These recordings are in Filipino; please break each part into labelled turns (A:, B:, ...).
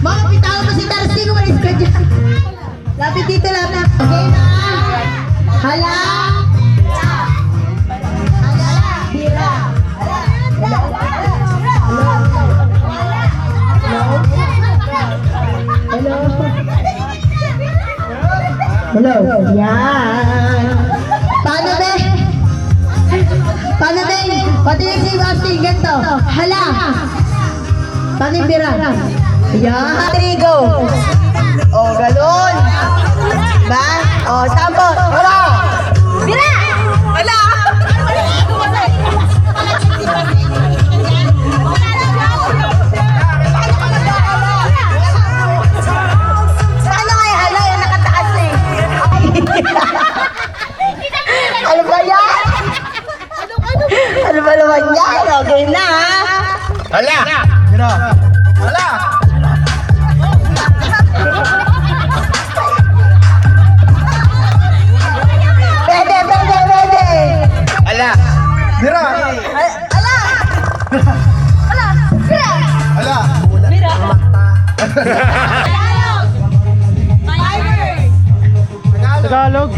A: Mga pitaka pa si Darcy kung malis ka dyan. Lapit dito, lapit. Okay na. Hala. Bira. Hello. Yan. Paano, be? Paano, be? Pati yung si Basti, ganito. Hala. Paano yung bira? Yan. Trigo. O, galon. Ba? O, sampo. Hala. Bira. Hala. Ano ba yan? Ano ba naman yan? Okay na, ha?
B: Hala! Sino? Hala!
A: Pwede!
B: Hala! Mira!
A: Ala! Ala! Bira!
B: Hala!
A: Bira!
B: Tagalog!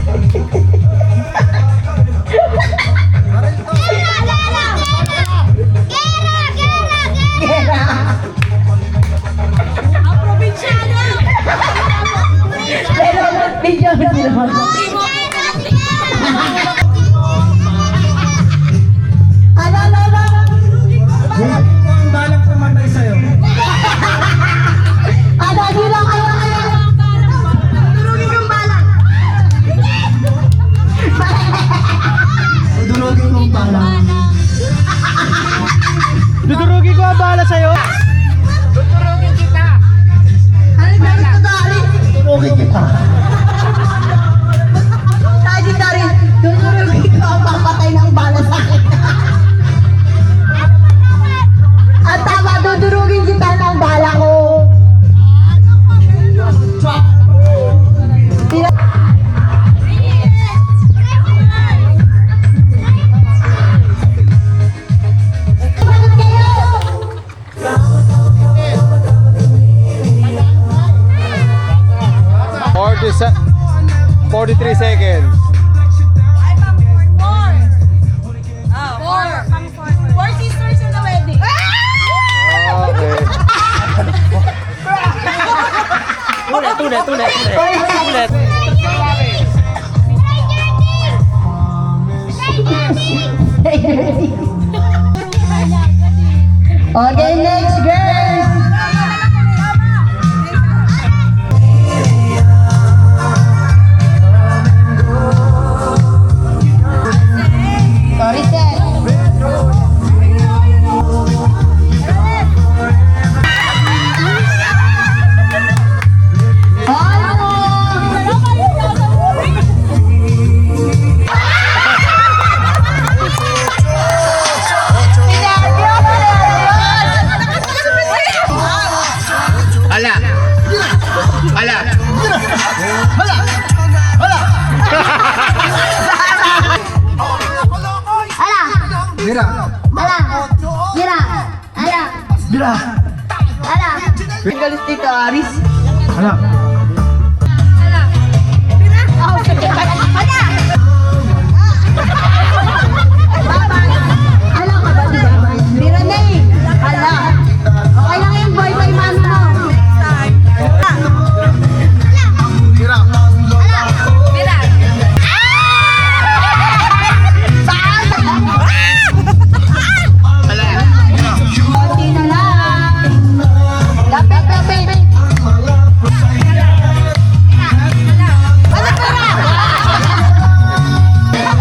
B: Balang pumatay sa'yo.
A: Durugin kong balang.
B: Dudurugin kong bala. Dudurugin ko ang bala sa'yo. Dudurugin kita.
A: Ano ba ito, Dari?
B: Dudurugin kita.
A: Tayo, Dari. Durugin ko ang papatay ng bala sa akin. At tama, dudurugin kita ng bala ko.
B: Sa 43 seconds.
C: Four sisters in the wedding.
B: Okay. Tulet.
A: Okay, next girls. Sorry, sir.
B: Hala! Hala! Mira!
A: Bira!
B: Mira!
A: Ang galit dito, Aris.
B: Hala!
A: Ala ka ba, di ba? Bira na eh. Ala. Okay lang yung boy boy man mo.
B: Mira! Hala!
A: Konti na lang. Lapit.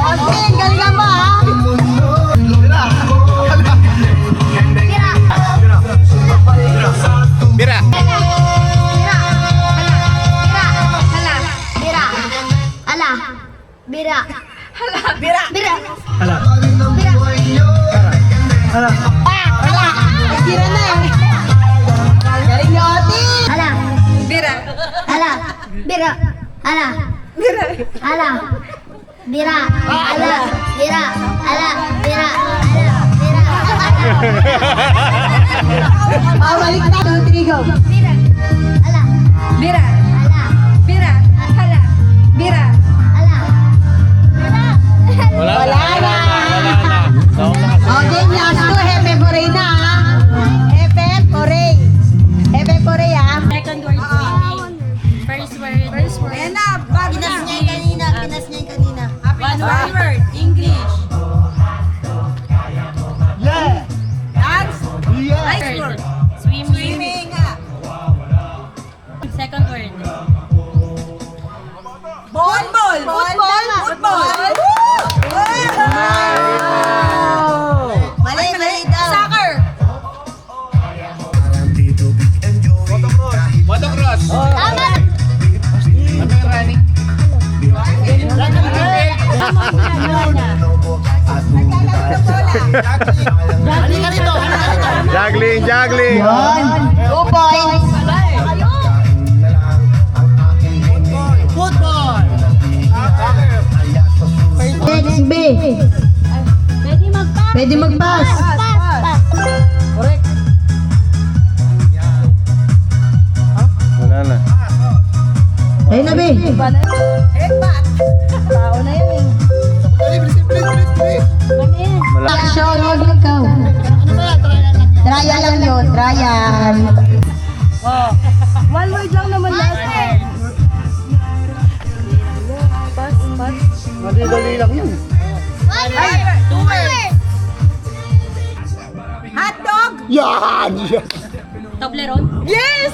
A: Konti, galingan mo, ha?
B: Mira!
A: Bira. Bira.
B: Hala!
A: Bira.
B: Hala!
A: Bira na eh. Galing ni Oti.
C: Bira.
A: Bira. Bira. Balik na. 2, 3, go.
C: Bira. Ala. Bira. Ala. Bira. Hala. Bira. Ala. Bira.
B: Wala
A: Wala na. Okay, last 2. Hepe Porey na. Hepe Porey. Hepe Porey ah.
C: Second word, swimming. First word. Ayan na, bago na.
A: Pinas niya yung kanina. Pinas niya yung kanina.
C: One word, English.
B: Yeah!
C: Dance.
B: Yeah!
C: Next word, swimming. Second word. Football.
A: Mali daw.
C: Soccer.
B: Motocross!
C: Tama.
B: Ano yung running? Juggling!
A: Yun. 2 points.
B: Football!
A: Next B. Pwede mag-pass.
B: Correct! Wala na.
A: Ayun na B. Tao na yan eh.
B: Malaki.
A: Action, wag ikaw. Trial lang yun, trial.
C: One word lang naman last.
B: Madali lang yun.
C: Two words. Hot dog.
B: Yan!
C: Toblerone. Yes!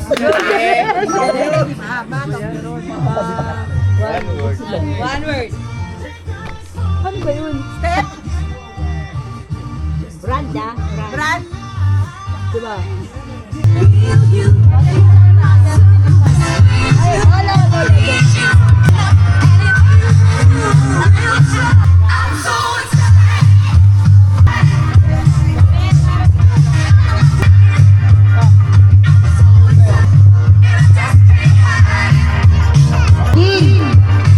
C: One word. Ano ba yun? Step. Brand. Diba?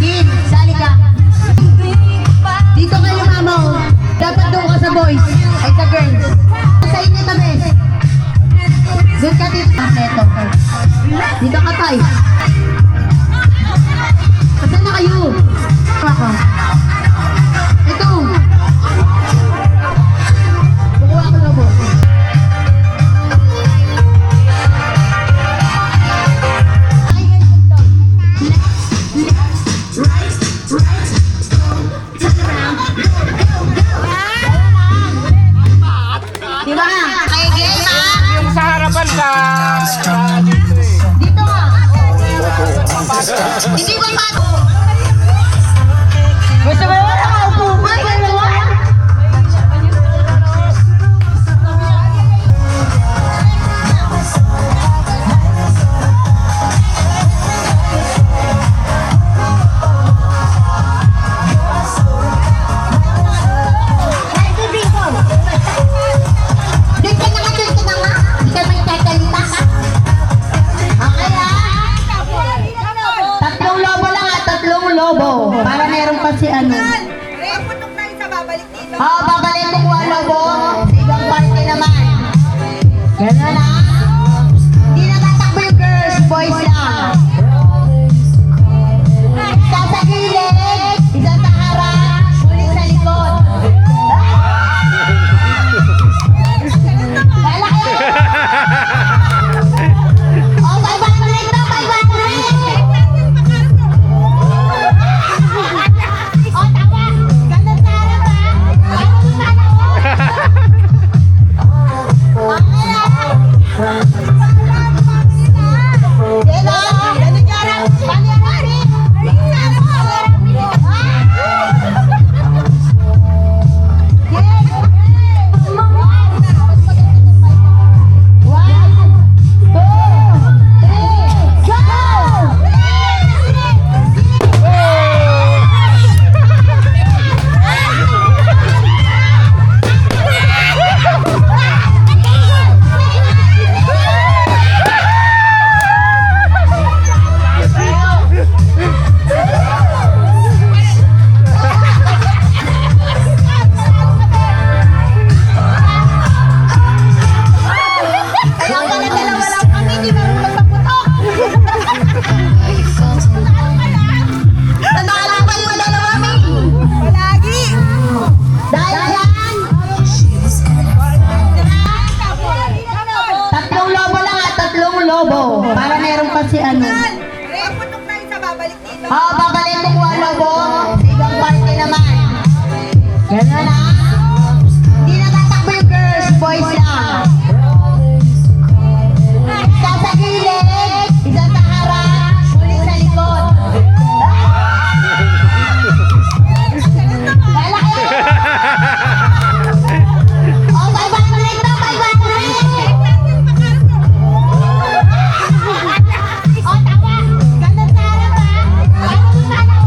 A: Kid, sali ka. Dito kayo mama oh. Dapat doon ka sa boys. Ay sa girls. Sa inyo tabi. Doon ka dito. Neto. Dito ka tayo. Saan na kayo? Ako. Ito. Kukuha ko na po. Diba? Kaya game ah.
B: Yung sa harapan ka.
A: Dito nga. Hindi ko pa. Gusto mo yun? Nakaupo ba? Dalawa? Dito ka nga, dito ka nga. Hindi ka magkakalita. Okay ah. Tatlong lobo lang ah, tatlong lobo. Para meron pa si ano.
C: Putok na isa, babalik dito.
A: Oo, babalik ko ang lobo. Sa ibang party naman. Ganun ah. Hindi na tatakbo yung girls, boys lang. Isa sa gilid, isa sa harap, sulit sa likod. Lalaki! Oh, 500 na, 500! Oh, tama! Ganda sa harap ah! Ayaw mo sana ko! Okay ah! Diba? Ganun ka lang! Pangyayari! Go! kukuha lobo. Sa ibang party naman. Ganun na. Hindi na tatakbo yung girls, boys lang. Isa sa gilid, isa sa harap, ulit sa likod. Lalaki! Oh, 500 to, 500! Oh, tama! Ganda sa harap, ha? Ganda sa harap,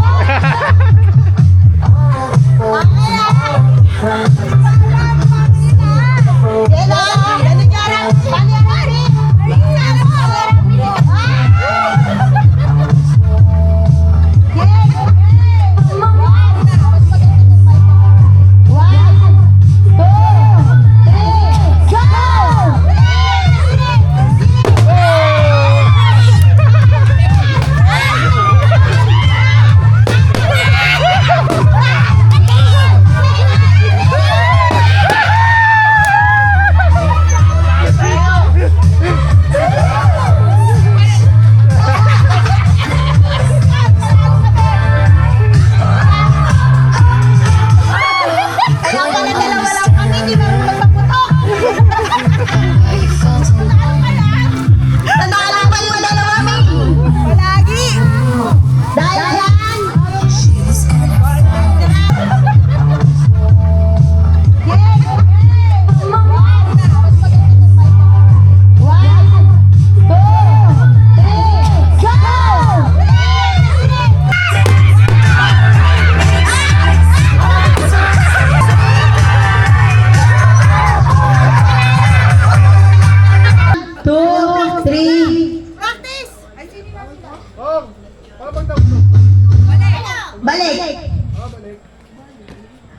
A: balik.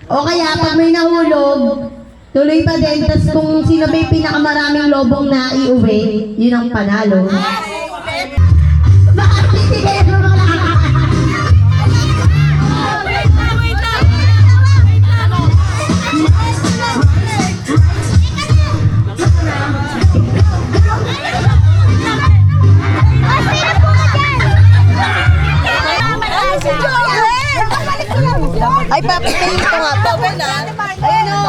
A: O kaya pag may nahulog, tuloy pa din. Tapos kung sino ba yung pinakamaraming lobong na iuwi, yun ang panalo. Bakit hindi kayo mga ay, papitin ko nga po. Ayun o.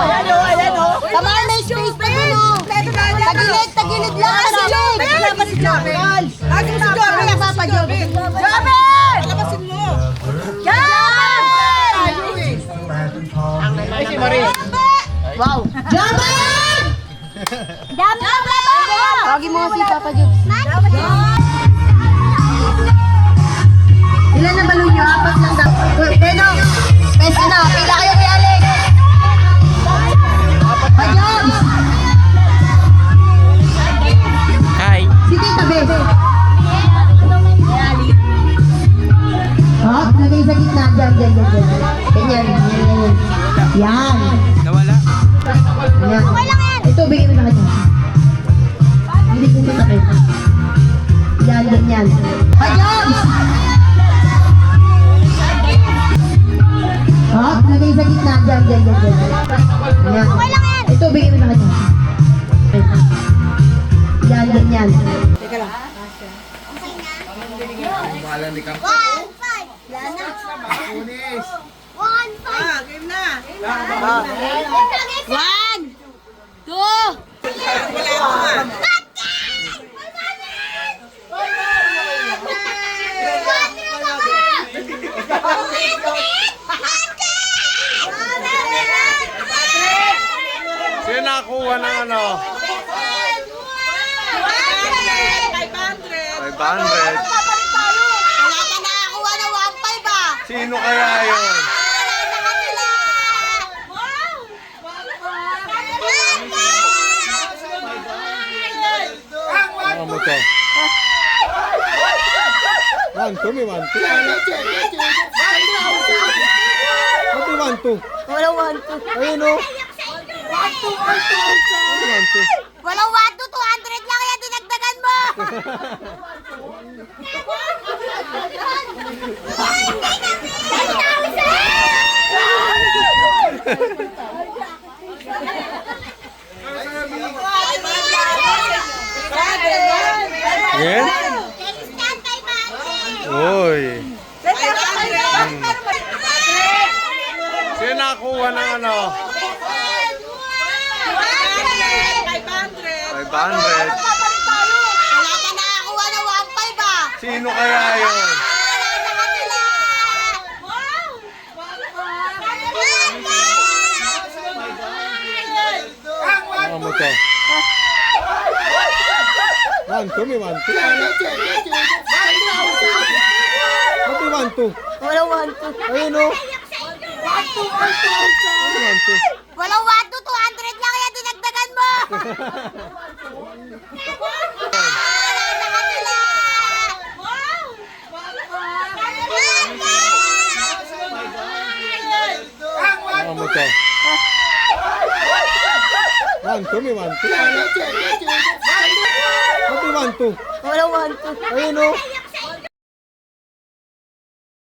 A: Kamar, may space pa dun o. Tagilid, tagilid lang. Tagilid. Wala pa si Jobel. Lagi si Jobel. Wala pa pa Jobel. Jobel! Palabasin mo. Jobel!
B: Ay, si Marie.
A: Wow. Jobel! Jobel! Tawagin mo si Papa Jobs. Ilan na balon nyo? Apat lang daw. Pero, pwede na. Pila kayo kay Alex. Pajobs!
B: Hi.
A: Si Tita Beth. Oh, lagay sa gitna. Diyan, diyan, diyan, diyan. Ganyan, ganyan, ganyan. Yan.
B: Nawala.
A: Yan. Ito, bigyan mo na kanya. Hindi ko masakit. Yan, ganyan. Pajobs! Oh, lagay sa gitna. Diyan, diyan, diyan, diyan. Yan. Ito, bigyan mo na kanya. Yan, ganyan. Teka lang.
B: Mahalan ni Kang.
C: 1-5. Yan na. 1-5. Game na. 1, 2.
B: Sino nakakuha ng ano? 500.
C: Wala ka nakakuha ng 1-5 ah.
B: Sino kaya yun?
C: Wala sa kanila.
B: Ano mo to? 1-2, may 1-2. Ba't may 1-2?
C: Walang 1-2.
B: Ayun o. 1-2.
C: Walang 1-2, 200 lang yan, dinagdagan mo!
B: Again? Uy. nakakuha ng ano? 500.
C: Wala ka nakakuha ng 1.5 ah.
B: Sino kaya yun?
C: Wala sa kanila.
B: Ano mo to? 1, 2, may 1, 2. Ba't may 1, 2?
C: Wala 1.2.
B: Ayun o. 1, 2.
C: Walang 1.2, 200 lang yan, dinagdagan mo! Wala sa kanila!
B: Ano mo to? 1, 2, may 1, 2. Ba't may 1, 2?
C: Walang 1.2.
B: Ayun o.